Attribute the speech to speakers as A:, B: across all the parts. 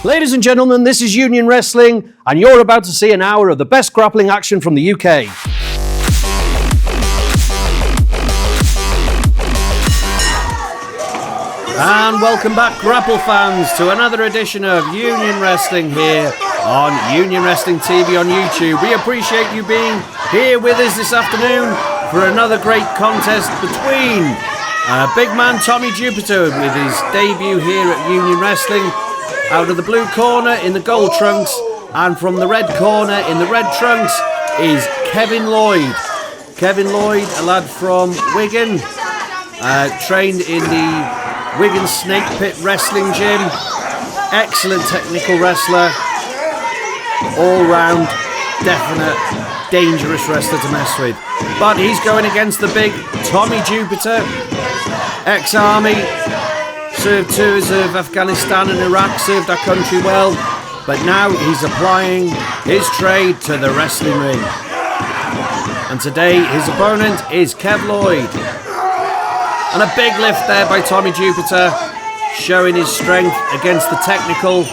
A: Ladies and gentlemen, this is Union Wrestling, and you're about to see an hour of the best grappling action from the UK. And welcome back, Grapple fans, to another edition of Union Wrestling here on Union Wrestling TV on YouTube. We appreciate you being here with us this afternoon for another great contest between big man Tommy Jupiter with his debut here at Union Wrestling. Out of the blue corner in the gold trunks, and from the red corner in the red trunks is Kevin Lloyd. Kevin Lloyd, a lad from Wigan, trained in the Wigan Snake Pit Wrestling Gym. Excellent technical wrestler, all-round, definite, dangerous wrestler to mess with. But he's going against the big Tommy Jupiter, ex-army. Served tours of Afghanistan and Iraq, served our country well, but now he's applying his trade to the wrestling ring. And today his opponent is Kev Lloyd. And a big lift there by Tommy Jupiter, showing his strength against the technical,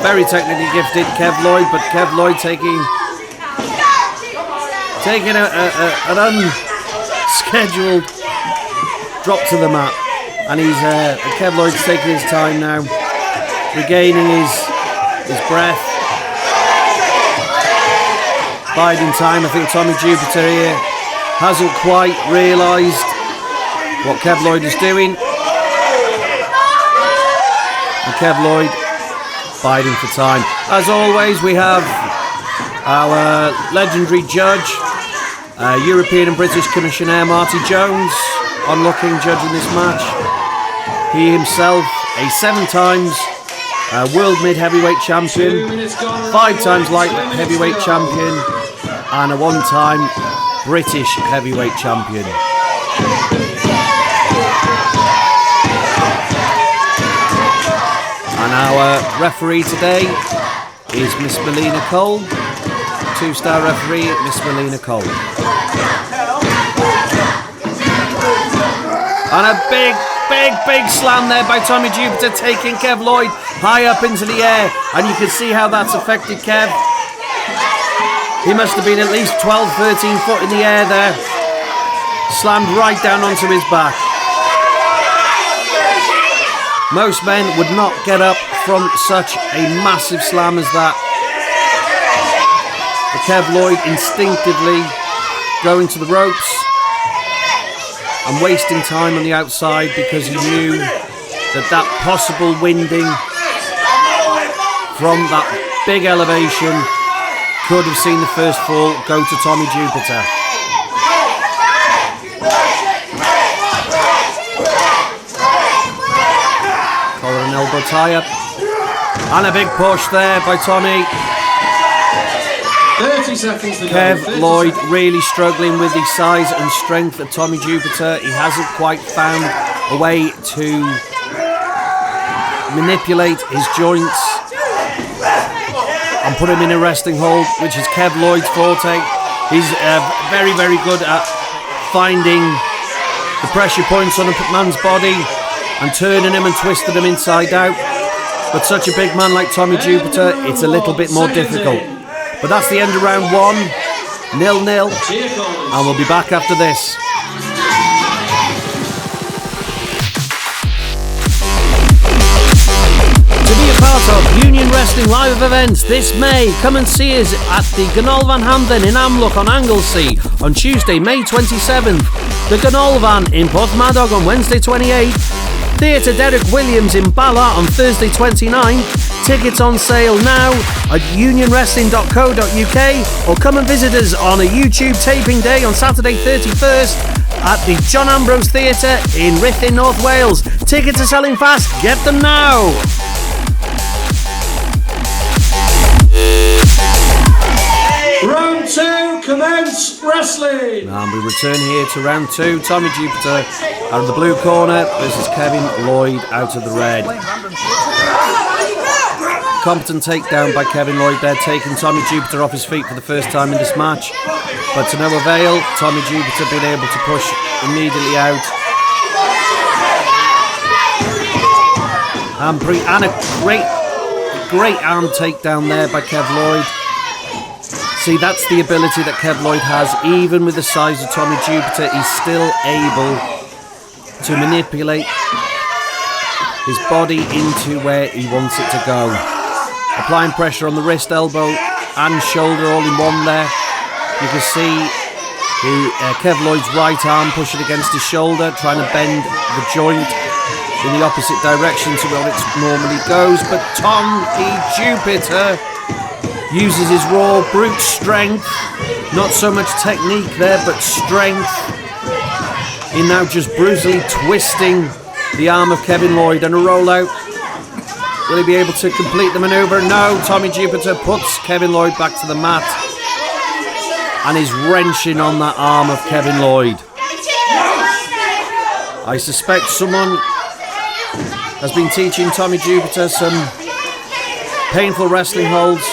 A: very technically gifted Kev Lloyd, but Kev Lloyd taking an unscheduled drop to the mat. And he's Kev Lloyd's taking his time now, regaining his breath, biding time. I think Tommy Jupiter here hasn't quite realised what Kev Lloyd is doing. And Kev Lloyd biding for time. As always, we have our legendary judge, European and British Commissioner Marty Jones, on-looking judging this match. He himself, a 7 times world mid-heavyweight champion, 5 times light heavyweight champion, and a 1-time British heavyweight champion. And our referee today is Miss Melina Cole, 2-star referee Miss Melina Cole. And a big slam there by Tommy Jupiter, taking Kev Lloyd high up into the air, and you can see how that's affected Kev. He must have been at least 12-13 foot in the air there, slammed right down onto his back. Most men would not get up from such a massive slam as that. But Kev Lloyd instinctively going to the ropes and wasting time on the outside because he knew that possible winding from that big elevation could have seen the first fall go to Tommy Jupiter. Collar and elbow tie-up. And a big push there by Tommy.
B: 30 seconds to go.
A: Kev Lloyd really struggling with the size and strength of Tommy Jupiter. He hasn't quite found a way to manipulate his joints and put him in a resting hold, which is Kev Lloyd's forte. He's very, very good at finding the pressure points on a man's body and turning him and twisting him inside out. But such a big man like Tommy Jupiter, it's a little bit more difficult. But that's the end of round 1, 0-0, and we'll be back after this. To be a part of Union Wrestling live events this May, come and see us at the Ganol Hamden in Amlwch on Anglesey on Tuesday, May 27th, the Ganol in Porthmadog on Wednesday 28th, Theatre Derek Williams in Bala on Thursday 29th, tickets on sale now at unionwrestling.co.uk, or come and visit us on a YouTube taping day on Saturday 31st at the John Ambrose Theatre in Ruthin, North Wales. Tickets are selling fast, get them now!
B: Round 2, commence wrestling!
A: And we return here to round 2. Tommy Jupiter out of the blue corner versus Kevin Lloyd out of the red. Competent takedown by Kevin Lloyd there, taking Tommy Jupiter off his feet for the first time in this match. But to no avail, Tommy Jupiter being able to push immediately out. And a great arm takedown there by Kev Lloyd. See, that's the ability that Kev Lloyd has. Even with the size of Tommy Jupiter, he's still able to manipulate his body into where he wants it to go. Applying pressure on the wrist, elbow and shoulder all in one there. You can see Kev Lloyd's right arm pushing against his shoulder, trying to bend the joint in the opposite direction to where it normally goes. But Tommy Jupiter uses his raw brute strength, not so much technique there, but strength, in now just brutally twisting the arm of Kevin Lloyd. And a rollout. Will he be able to complete the maneuver? No, Tommy Jupiter puts Kevin Lloyd back to the mat and is wrenching on that arm of Kevin Lloyd. I suspect someone has been teaching Tommy Jupiter some painful wrestling holds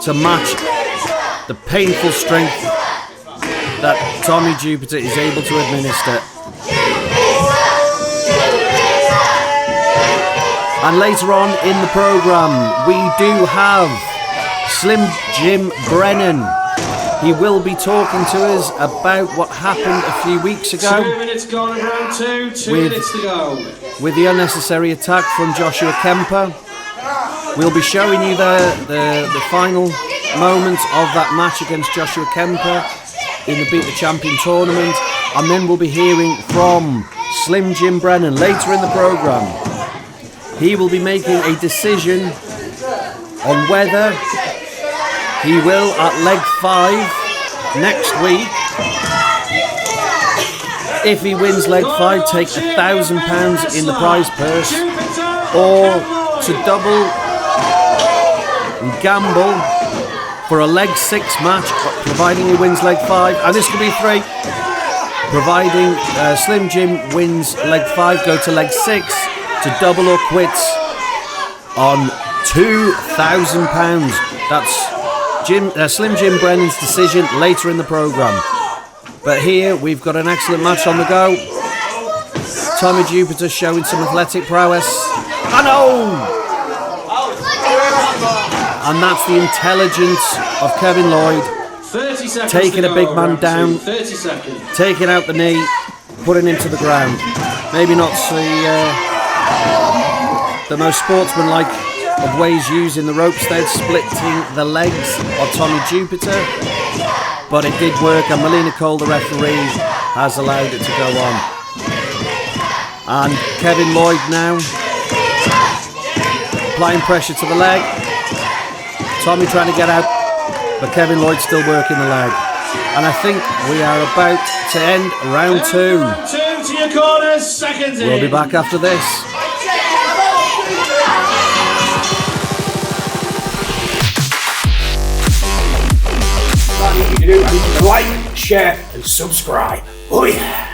A: to match the painful strength that Tommy Jupiter is able to administer. And later on in the programme, we do have Slim Jim Brennan. He will be talking to us about what happened a few weeks ago.
B: 2 minutes gone in round 2, 2 minutes to go.
A: With the unnecessary attack from Joshua Kemper. We'll be showing you the final moments of that match against Joshua Kemper in the Beat the Champion tournament. And then we'll be hearing from Slim Jim Brennan later in the programme. He will be making a decision on whether he will, at leg 5 next week, if he wins leg 5, take £1,000 in the prize purse, or to double and gamble for a leg 6 match, providing he wins leg 5, and this could be 3. Providing Slim Jim wins leg 5, go to leg 6 to double or quits on £2,000. That's Slim Jim Brennan's decision later in the programme. But here we've got an excellent match on the go. Tommy Jupiter showing some athletic prowess. And that's the intelligence of Kevin Lloyd.
B: 30 seconds
A: taking a big man down,
B: 30 seconds.
A: Taking out the knee, putting him to the ground. Maybe not the most sportsmanlike of ways using the ropes there, splitting the legs of Tommy Jupiter, but it did work, and Melina Cole, the referee, has allowed it to go on. And Kevin Lloyd now applying pressure to the leg. Tommy trying to get out, but Kevin Lloyd still working the leg. And I think we are about to end round 2.
B: Round 2 to your corners, seconds in.
A: We'll be back after this.
C: You can do like, share, and subscribe. Oh yeah!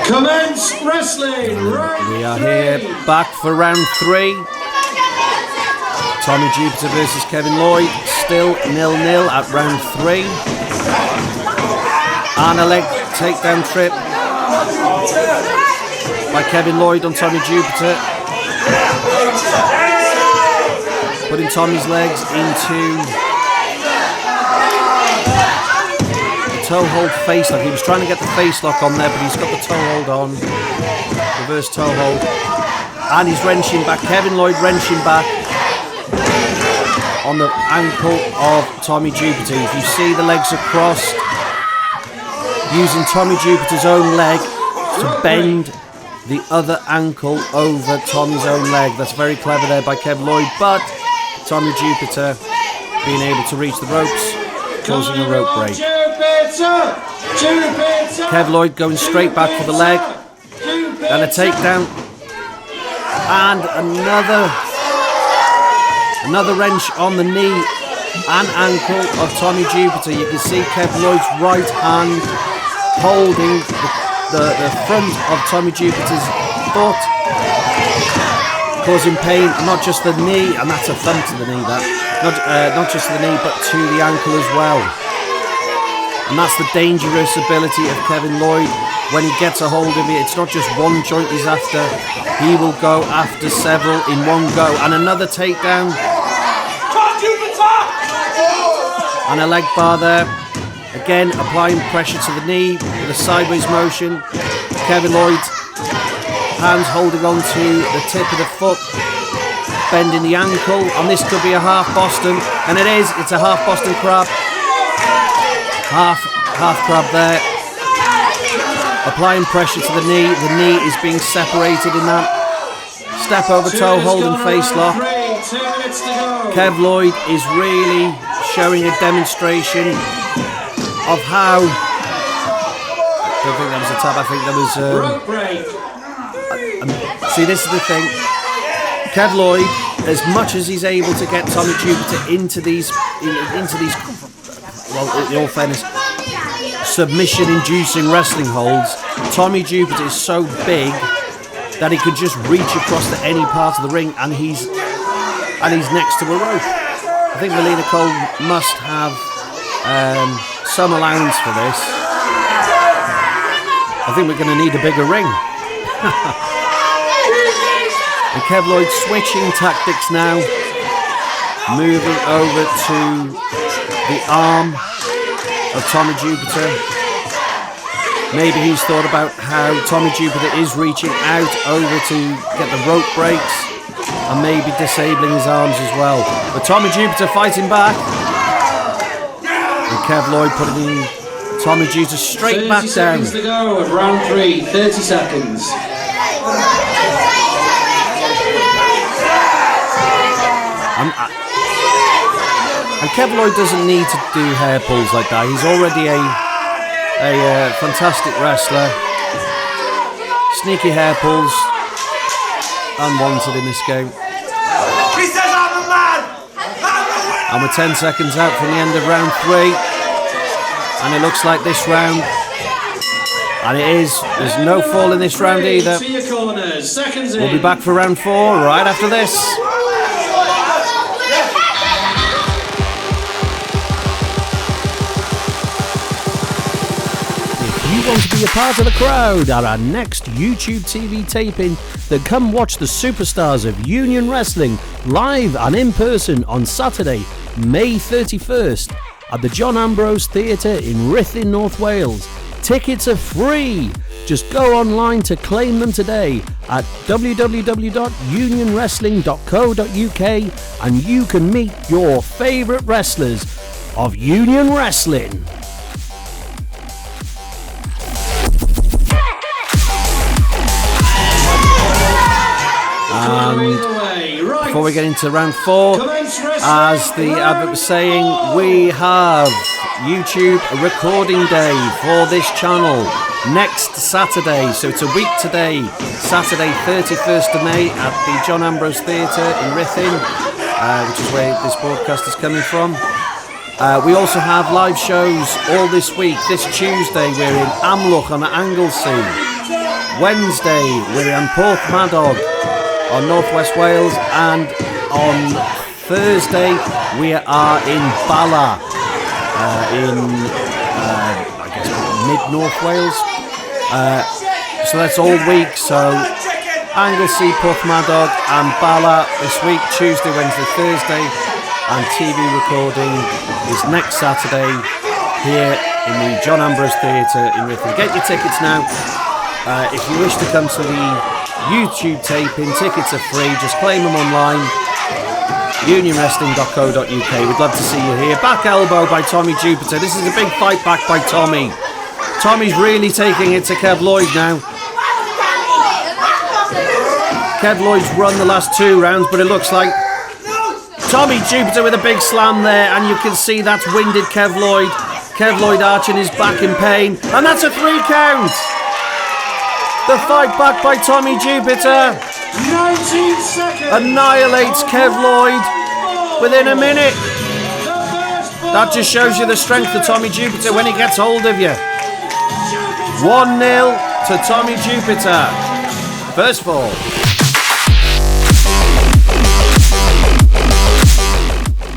B: Commence wrestling. Round
A: We are
B: 3.
A: here back for round 3. Tommy Jupiter versus Kevin Lloyd, still 0-0 at round 3. And a leg takedown trip by Kevin Lloyd on Tommy Jupiter. Putting Tommy's legs into the toe hold face lock. He was trying to get the face lock on there, but he's got the toe hold on. Reverse toe hold. And he's wrenching back. Kevin Lloyd wrenching back on the ankle of Tommy Jupiter. If you see, the legs are crossed, using Tommy Jupiter's own leg to bend the other ankle over Tommy's own leg. That's very clever there by Kev Lloyd, but Tommy Jupiter being able to reach the ropes, causing a rope break. Kev Lloyd going straight back for the leg, and a takedown, and another wrench on the knee and ankle of Tommy Jupiter. You can see Kev Lloyd's right hand holding the front of Tommy Jupiter's foot, causing pain, not just the knee, and that's a thump to the knee, that not just to the knee, but to the ankle as well. And that's the dangerous ability of Kevin Lloyd. When he gets a hold of it, it's not just one joint he's after. He will go after several in one go. And another takedown. And a leg bar there. Again, applying pressure to the knee with a sideways motion. Kevin Lloyd, hands holding on to the tip of the foot, bending the ankle. And this could be a half Boston. And it is. It's a half Boston crab. Half crab there. Applying pressure to the knee. The knee is being separated in that. Step over toe, holding face lock. Kev Lloyd is really showing a demonstration of how. I don't think that was a tap. I think that was. See, this is the thing. Kev Lloyd, as much as he's able to get Tommy Jupiter into these, well, in all fairness, submission-inducing wrestling holds, Tommy Jupiter is so big that he could just reach across to any part of the ring, and he's next to a rope. I think Melina Cole must have some allowance for this. I think we're going to need a bigger ring. And Kev Lloyd switching tactics now, moving over to the arm of Tommy Jupiter. Maybe he's thought about how Tommy Jupiter is reaching out over to get the rope breaks and maybe disabling his arms as well. But Tommy Jupiter fighting back. And Kev Lloyd putting Tommy Jupiter straight back down.
B: 30 seconds to go of round 3, 30 seconds.
A: And Kev Lloyd doesn't need to do hair pulls like that. He's already a fantastic wrestler. Sneaky hair pulls, unwanted in this game.
C: He says I'm the man!
A: And we're 10 seconds out from the end of round 3. And it looks like this round. And it is. There's no fall in this round either. We'll be back for round 4 right after this. Want to be a part of the crowd at our next YouTube TV taping, then come watch the superstars of Union Wrestling live and in person on Saturday, May 31st at the John Ambrose Theatre in Ruthin, North Wales. Tickets are free. Just go online to claim them today at www.unionwrestling.co.uk and you can meet your favourite wrestlers of Union Wrestling. And before we get into round 4, as the advert was saying, we have YouTube recording day for this channel next Saturday. So it's a week today, Saturday 31st of May at the John Ambrose Theatre in Ruthin, which is where this broadcast is coming from. We also have live shows all this week. This Tuesday we're in Amlwch on Anglesey. Wednesday we're in Porthmadog on Northwest Wales, and on Thursday we are in Bala I guess mid-North Wales. So that's all week. So Anglesey, Porthmadog and Bala this week, Tuesday, Wednesday, Thursday, and TV recording is next Saturday here in the John Ambrose Theatre in Ruthin. Get your tickets now. If you wish to come to the YouTube taping, tickets are free, just claim them online, unionwrestling.co.uk. We'd love to see you here. Back elbow by Tommy Jupiter. This is a big fight back by Tommy. Tommy's really taking it to Kev Lloyd now. Kev Lloyd's run the last 2 rounds, but it looks like Tommy Jupiter with a big slam there, and you can see that's winded Kev Lloyd. Kev Lloyd arching his back in pain, and that's a 3 count. The fight back by Tommy Jupiter
B: 19 seconds.
A: annihilates Kev Lloyd within a minute. That just shows you the strength of Tommy Jupiter when he gets hold of you. 1-0 to Tommy Jupiter. First fall.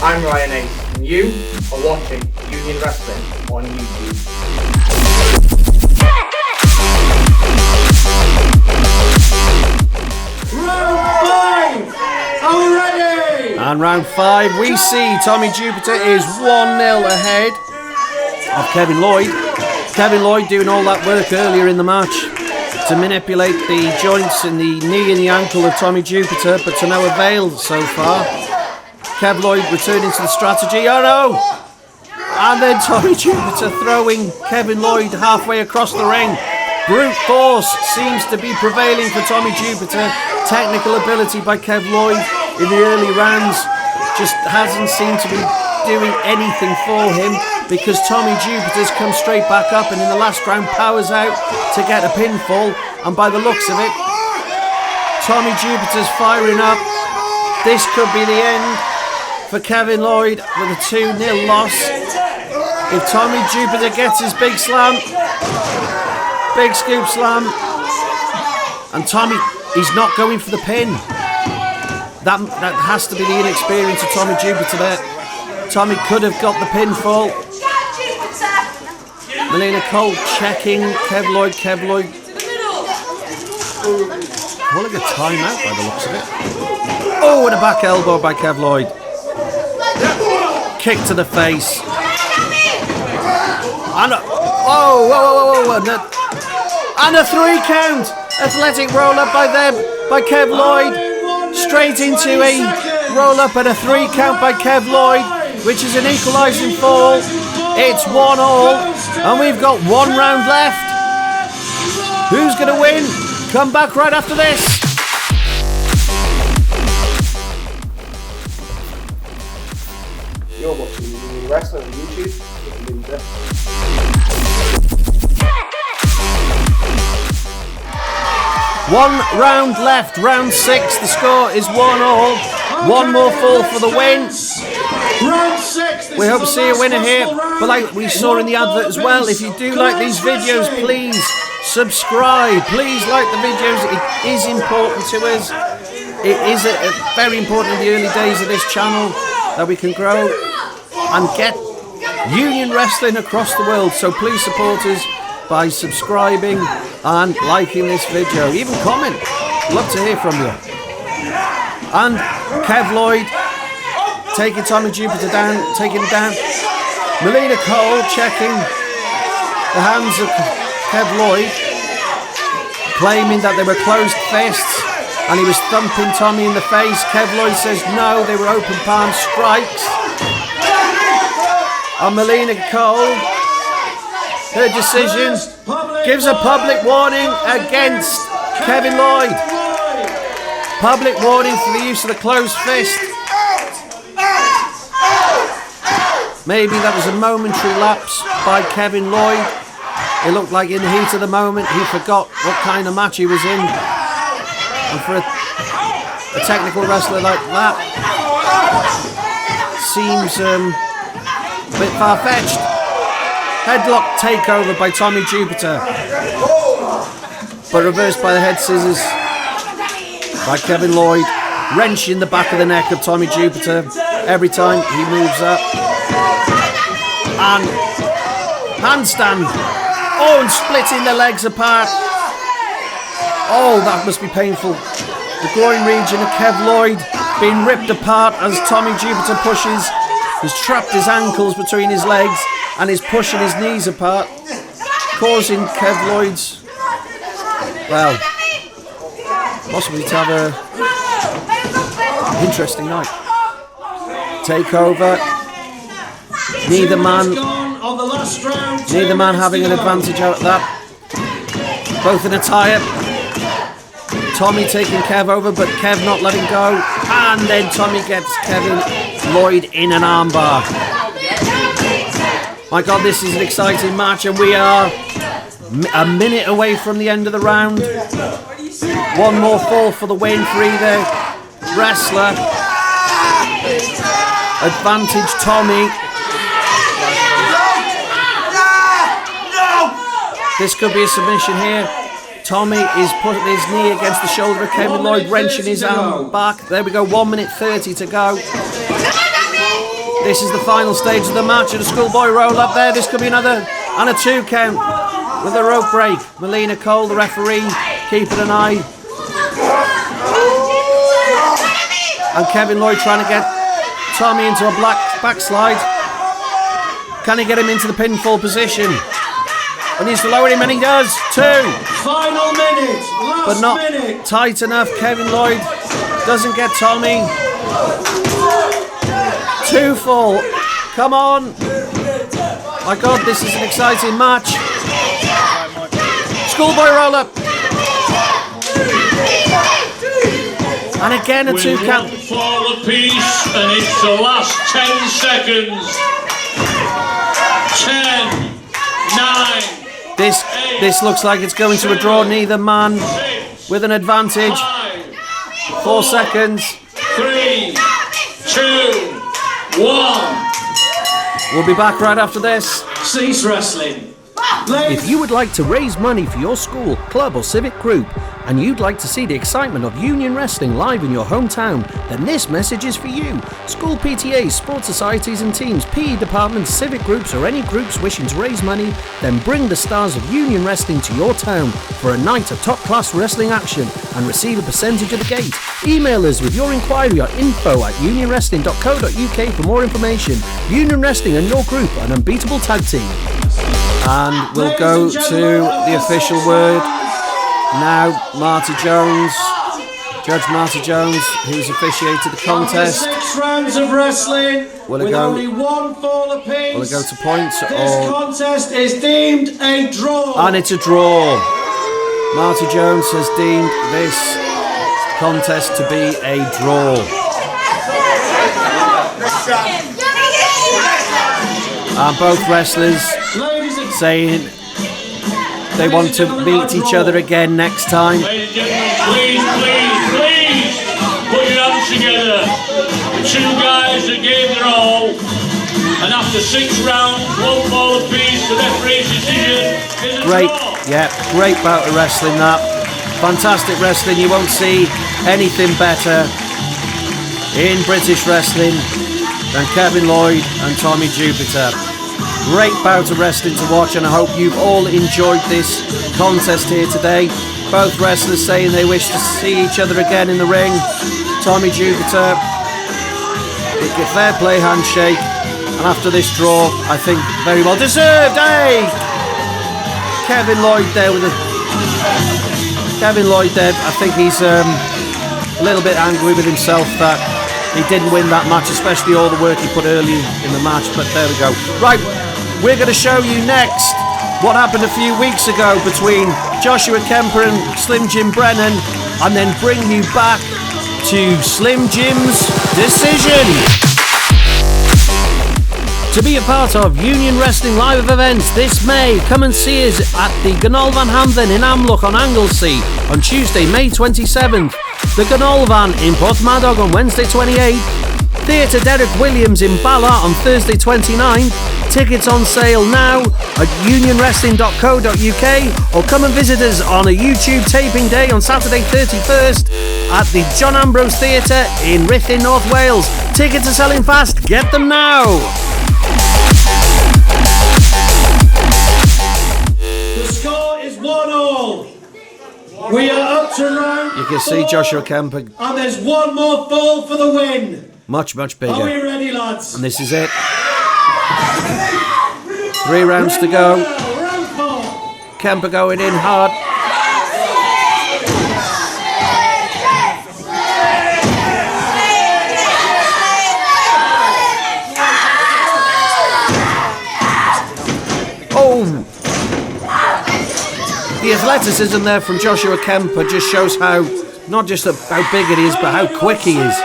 C: I'm Ryan A. And you? for watching Union Wrestling on YouTube.
B: Round 5! Are we ready?
A: And round 5, we see Tommy Jupiter is 1-0 ahead of Kevin Lloyd. Kevin Lloyd doing all that work earlier in the match to manipulate the joints in the knee and the ankle of Tommy Jupiter, but to no avail so far. Kev Lloyd returning to the strategy. Oh no! And then Tommy Jupiter throwing Kevin Lloyd halfway across the ring. Brute force seems to be prevailing for Tommy Jupiter. Technical ability by Kev Lloyd in the early rounds just hasn't seemed to be doing anything for him, because Tommy Jupiter's come straight back up and in the last round powers out to get a pinfall, and by the looks of it, Tommy Jupiter's firing up. This could be the end for Kevin Lloyd with a 2-0 loss. If Tommy Jupiter gets his big slam, big scoop slam, and Tommy, he's not going for the pin. That has to be the inexperience of Tommy Jupiter there. Tommy could have got the pinfall. Melina Cole checking Kev Lloyd. Calling a timeout by the looks of it. Oh, and a back elbow by Kev Lloyd. Kick to the face. And and a 3 count. Athletic roll up by Kev Lloyd. Straight into a roll up and a 3 count by Kev Lloyd, which is an equalizing fall. It's 1-1, and we've got 1 round left. Who's going to win? Come back right after this.
C: You're watching Union Wrestling on YouTube with Linda.
A: One round left, round 6. The score is 1-1. One more fall for the win.
B: Round 6!
A: We hope to see a winner here. But like we saw in the advert as well, if you do like these videos, please subscribe. Please like the videos. It is important to us. It is very important in the early days of this channel that we can grow and get Union Wrestling across the world. So please support us by subscribing and liking this video. Even comment. Love to hear from you. And Kev Lloyd taking Tommy Jupiter down, taking him down. Melina Cole checking the hands of Kev Lloyd, claiming that they were closed fists and he was thumping Tommy in the face. Kev Lloyd says no, they were open palm strikes. And Melina Cole, her decision gives a public warning against Kevin Lloyd. Public warning for the use of the closed fist. Maybe that was a momentary lapse by Kevin Lloyd. It looked like in the heat of the moment he forgot what kind of match he was in. And for a technical wrestler like that, seems a bit far-fetched. Headlock takeover by Tommy Jupiter, but reversed by the head scissors by Kevin Lloyd, wrenching the back of the neck of Tommy Jupiter every time he moves up. And handstand. Oh, and splitting the legs apart. Oh, that must be painful. The groin region of Kev Lloyd being ripped apart as Tommy Jupiter pushes. He's trapped his ankles between his legs and is pushing his knees apart, causing Kev Lloyd's, well, possibly to have a interesting night. Takeover. Neither man having an advantage out of that. Both in a tie-up. Tommy taking Kev over, but Kev not letting go. And then Tommy gets Kevin Lloyd in an armbar. My God, this is an exciting match, and we are a minute away from the end of the round. One more fall for the win for either wrestler. Advantage Tommy. This could be a submission here. Tommy is putting his knee against the shoulder of Kevin Lloyd, wrenching his arm back. There we go, 1 minute 30 to go. This is the final stage of the match, and a schoolboy roll up there. This could be another, and a 2 count with a rope break. Melina Cole, the referee, keeping an eye. And Kevin Lloyd trying to get Tommy into a backslide. Can he get him into the pinfall position? And he's to lower him, and he does. 2.
B: Final minute.
A: But not tight enough. Kevin Lloyd doesn't get Tommy. 2 fall. Come on. My God, this is an exciting match. Schoolboy roll up. And again a 2 count.
D: One fall apiece, and it's the last 10 seconds. 10, 9.
A: This looks like it's going to a draw. Neither man with an advantage. 4 seconds.
D: 3, 2, 1.
A: We'll be back right after this.
B: Cease wrestling.
A: If you would like to raise money for your school, club or civic group, and you'd like to see the excitement of union wrestling live in your hometown, then this message is for you. School PTAs, sports societies and teams, PE departments, civic groups or any groups wishing to raise money, then bring the stars of union wrestling to your town for a night of top-class wrestling action and receive a percentage of the gate. Email us with your inquiry at info@unionwrestling.co.uk for more information. Union Wrestling and your group, an unbeatable tag team. And we'll go to the official word. Now, Marty Jones, Judge Marty Jones, who's officiated the contest.
B: 6 rounds of wrestling with only 1 fall apiece.
A: Will it go to points?
B: This contest is deemed a draw.
A: And it's a draw. Marty Jones has deemed this contest to be a draw. And both wrestlers saying they want to meet each other again next time.
D: Ladies and gentlemen, please, put your hands together. The 2 guys that gave their all, and after 6 rounds, 1 fall apiece, the referee's decision is a
A: Great,
D: draw.
A: yeah, great bout of wrestling that. Fantastic wrestling, you won't see anything better in British wrestling than Kevin Lloyd and Tommy Jupiter. Great bout of wrestling to watch, and I hope you've all enjoyed this contest here today. Both wrestlers saying they wish to see each other again in the ring. Tommy Jupiter, with a fair play handshake, and after this draw, I think very well deserved. Hey, Kevin Lloyd there with Kevin Lloyd there. I think he's a little bit angry with himself that he didn't win that match, especially all the work he put early in the match. But there we go. Right. We're going to show you next what happened a few weeks ago between Joshua Kemper and Slim Jim Brennan, and then bring you back to Slim Jim's decision. To be a part of Union Wrestling live events this May, come and see us at the Ganol Van Hamden in Amlwch on Anglesey on Tuesday, May 27th. The Ganol Van in Porthmadog on Wednesday 28th. Theatre Derek Williams in Bala on Thursday 29th. Tickets on sale now at unionwrestling.co.uk, or come and visit us on a YouTube taping day on Saturday 31st at the John Ambrose Theatre in Ruthin, North Wales. Tickets are selling fast, get them now!
B: The score is 1-1. We are up to round
A: You can see
B: 4,
A: Joshua Kemper,
B: and there's 1 more fall for the win.
A: much bigger.
B: Are we ready, lads?
A: And this is it. 3 rounds to go.
B: Round 4.
A: Kemper going in hard. Oh! The athleticism there from Joshua Kemper just shows how, not just how big it is, but how quick he is.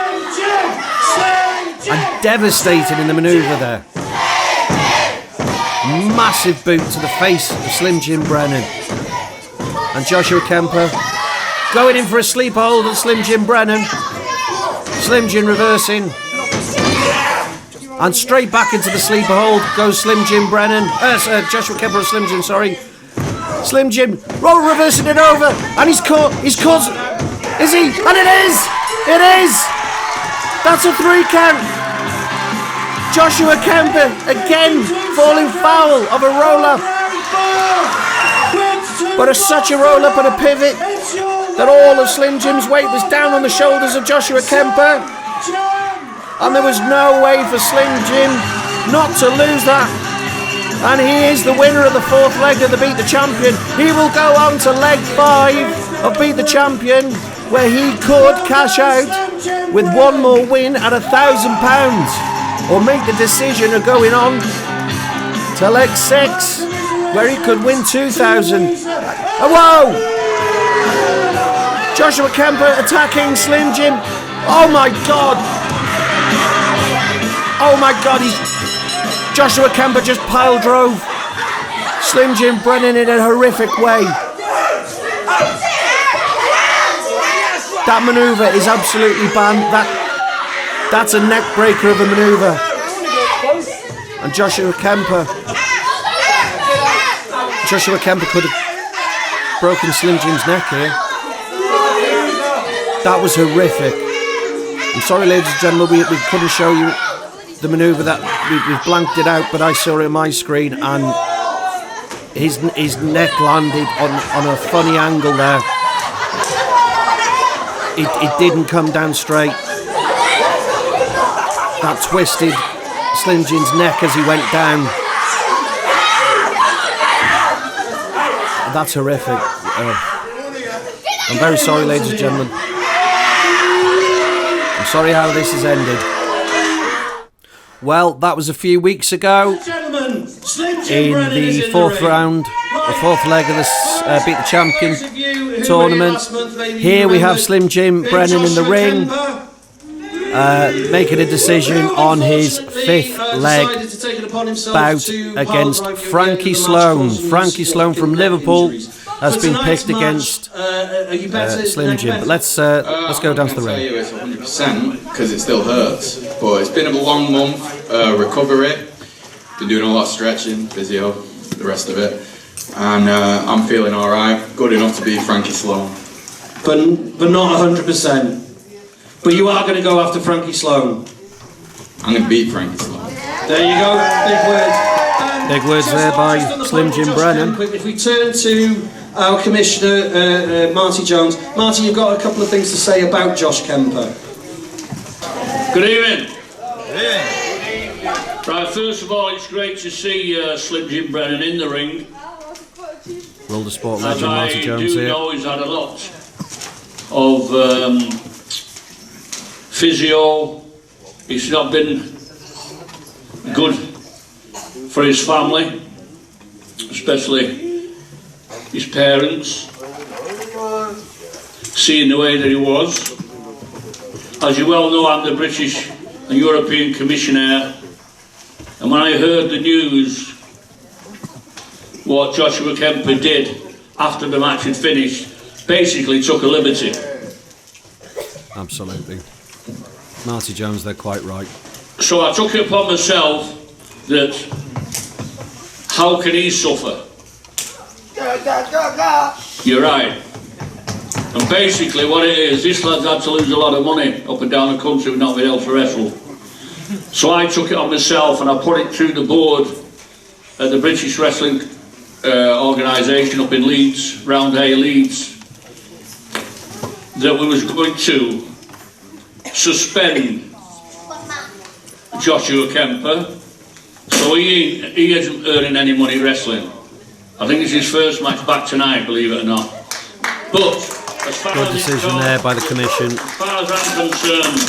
A: And devastating in the manoeuvre there. Massive boot to the face of Slim Jim Brennan. And Joshua Kemper going in for a sleeper hold of Slim Jim Brennan. Slim Jim reversing. And straight back into the sleeper hold goes Slim Jim Brennan. Joshua Kemper and Slim Jim, sorry. Slim Jim reversing it over. And he's caught. Is he? And it is! It is! That's a 3 count. Joshua Kemper again falling foul of a roll-up. But such a roll-up and a pivot that all of Slim Jim's weight was down on the shoulders of Joshua Kemper. And there was no way for Slim Jim not to lose that. And he is the winner of the fourth leg of the Beat the Champion. He will go on to leg 5 of Beat the Champion, where he could cash out with one more win at £1,000, or make the decision of going on to leg 6, where he could win 2,000. Oh, whoa! Joshua Kemper attacking Slim Jim. Oh my God! Oh my God! Joshua Kemper just pile drove Slim Jim Brennan in a horrific way. That manoeuvre is absolutely banned. That's a neck breaker of a manoeuvre. And Joshua Kemper could have broken Slim Jim's neck here. That was horrific. I'm sorry, ladies and gentlemen, we couldn't show you the manoeuvre. That we've blanked it out, but I saw it on my screen, and his neck landed on a funny angle there. It didn't come down straight. That twisted Slim Jim's neck as he went down. That's horrific. I'm very sorry, ladies and gentlemen. I'm sorry how this has ended. Well, that was a few weeks ago in the fourth round, the fourth leg of this Beat the Champion tournament. Here we have Slim Jim Brennan in the ring, making a decision on his fifth leg bout against Frankie Sloan. Frankie Sloan from Liverpool has been picked against Slim Jim. But let's go down to the ring.
E: It's 100% because it still hurts, but it's been a long month recovery. Been doing a lot of stretching, physio, the rest of it, and I'm feeling all right, good enough to beat Frankie Sloan.
B: But not 100%. But you are going to go after Frankie Sloan.
E: I'm going to beat Frankie Sloan.
B: There you go, big words.
A: Big words there by Slim Jim Brennan.
B: If we turn to our commissioner, Marty Jones. Marty, you've got a couple of things to say about Josh Kemper.
D: Good evening. Right, first of all, it's great to see Slim Jim Brennan in the ring.
A: World of Sport legend Marty Jones here.
D: I know he's had a lot of physio. He's not been good for his family, especially his parents, seeing the way that he was. As you well know, I'm the British and European Commissioner, and when I heard the news what Joshua Kemper did after the match had finished, basically took a liberty.
A: Absolutely. Marty Jones, they're quite right.
D: So I took it upon myself that how can he suffer? You're right. And basically what it is, this lad's had to lose a lot of money up and down the country with not being able to wrestle. So I took it on myself and I put it through the board at the British Wrestling organisation up in Leeds, Round Hay, Leeds, that we was going to suspend Joshua Kemper, so he isn't earning any money wrestling. I think it's his first match back tonight, believe it or not. But as far
A: Good
D: as
A: decision there by the commission.
D: As far as I'm concerned,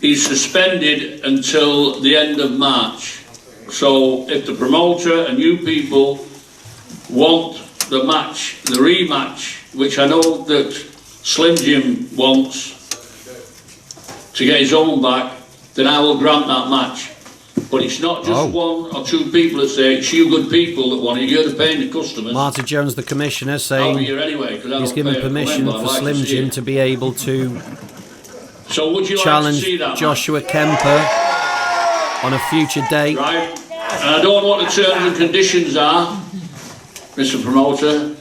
D: he's suspended until the end of March. So if the promoter and you people want the match, the rematch, which I know that Slim Jim wants to get his own back, then I will grant that match. But it's not just one or two people that say it, it's you good people that want it, you're the paying the customers.
A: Marty Jones, the commissioner, saying he's given permission for Slim Jim to be able to challenge Joshua Kemper on a future date.
D: Right, and I don't know what the terms and conditions are, Mr. Promoter.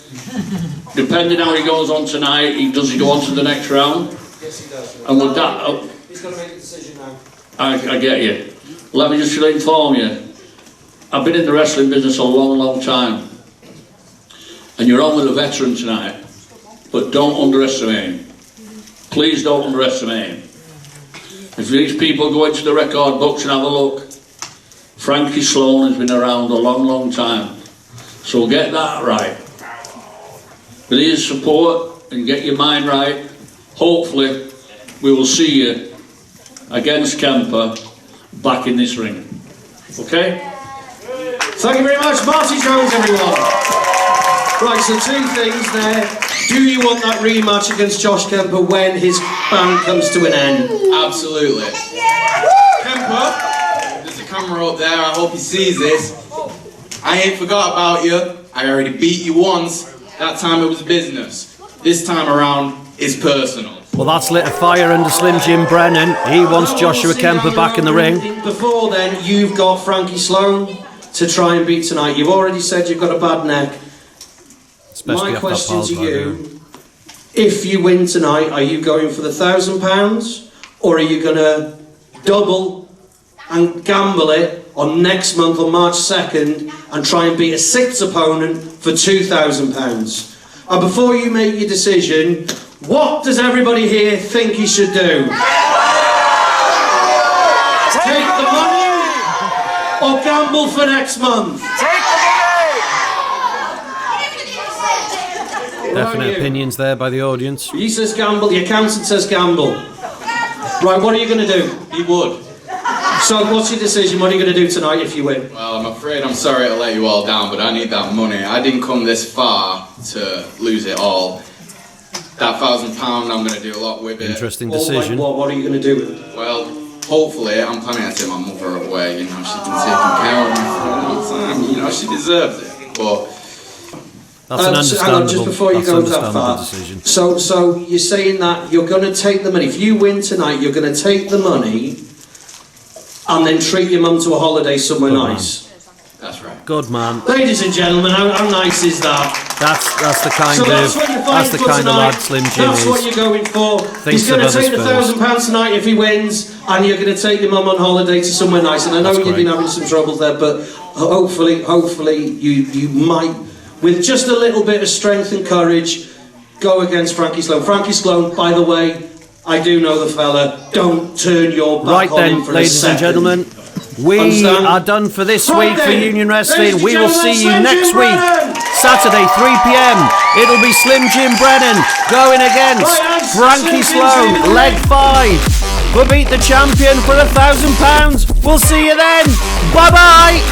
D: Depending how he goes on tonight, does he go on to the next round?
B: Yes, he does.
D: And would that...
B: He's going to make a decision now.
D: I get you. Let me just inform you. I've been in the wrestling business a long, long time. And you're on with a veteran tonight. But don't underestimate him. Please don't underestimate him. If these people go into the record books and have a look, Frankie Sloan has been around a long, long time. So get that right. With his support and get your mind right, hopefully we will see you against Kemper back in this ring. Okay?
B: Thank you very much, Marty Jones, everyone. Right, so two things there. Do you want that rematch against Josh Kemper when his ban comes to an end?
E: Absolutely. Kemper, there's a camera up there, I hope he sees this. I ain't forgot about you. I already beat you once. That time it was business. This time around, it's personal.
A: Well, that's lit a fire under Slim Jim Brennan. He wants Joshua Kemper back in the ring.
B: Before then, you've got Frankie Sloan to try and beat tonight. You've already said you've got a bad neck.
A: Especially
B: My question to
A: Carlsbad,
B: you, if you win tonight, are you going for the £1,000 or are you going to double and gamble it on next month on March 2nd and try and beat a sixth opponent for £2,000? And before you make your decision, what does everybody here think he should do? Take the money or gamble for next month?
A: Definite opinions there by the audience.
B: He says gamble, the accountant says gamble. Right, what are you going to do?
E: He would.
B: So what's your decision? What are you going to do tonight if you win?
E: Well, I'm afraid I'm sorry to let you all down, but I need that money. I didn't come this far to lose it all. That £1,000, I'm going to do a lot with it.
A: Interesting decision.
B: What are you going to do with it?
E: Well, hopefully, I'm planning to take my mother away. You know, she's been taking care of me for a long time. You know, she deserves it. But
A: that's an understandable,
B: just before you go that far.
A: Decision.
B: So you're saying that you're going to take the money. If you win tonight, you're going to take the money and then treat your mum to a holiday somewhere nice.
E: That's right.
A: Good man.
B: Ladies and gentlemen, how nice is that?
A: That's the kind of lad Slim Jim
B: That's
A: is.
B: what you're going for.
A: Thinks
B: He's going to
A: of
B: take the
A: others
B: £1,000 tonight if he wins, and you're going to take your mum on holiday to somewhere nice. And I know
A: That's
B: you've
A: great.
B: been having some troubles there, but hopefully you might, with just a little bit of strength and courage, go against Frankie Sloan. Frankie Sloan, by the way, I do know the fella. Don't turn your back on him for
A: ladies
B: a second.
A: and gentlemen, we
B: Understand?
A: are done for this
B: Right
A: week for
B: then,
A: Union
B: ladies
A: Wrestling.
B: and
A: We will
B: gentlemen,
A: see you
B: Slim
A: next
B: Jim
A: week,
B: Brennan.
A: Saturday, 3 p.m. It'll be Slim Jim Brennan going against
B: Right, and
A: Frankie
B: Slim Jim's in the
A: Sloan, leg 5. We'll beat the champion for £1,000. We'll see you then. Bye-bye.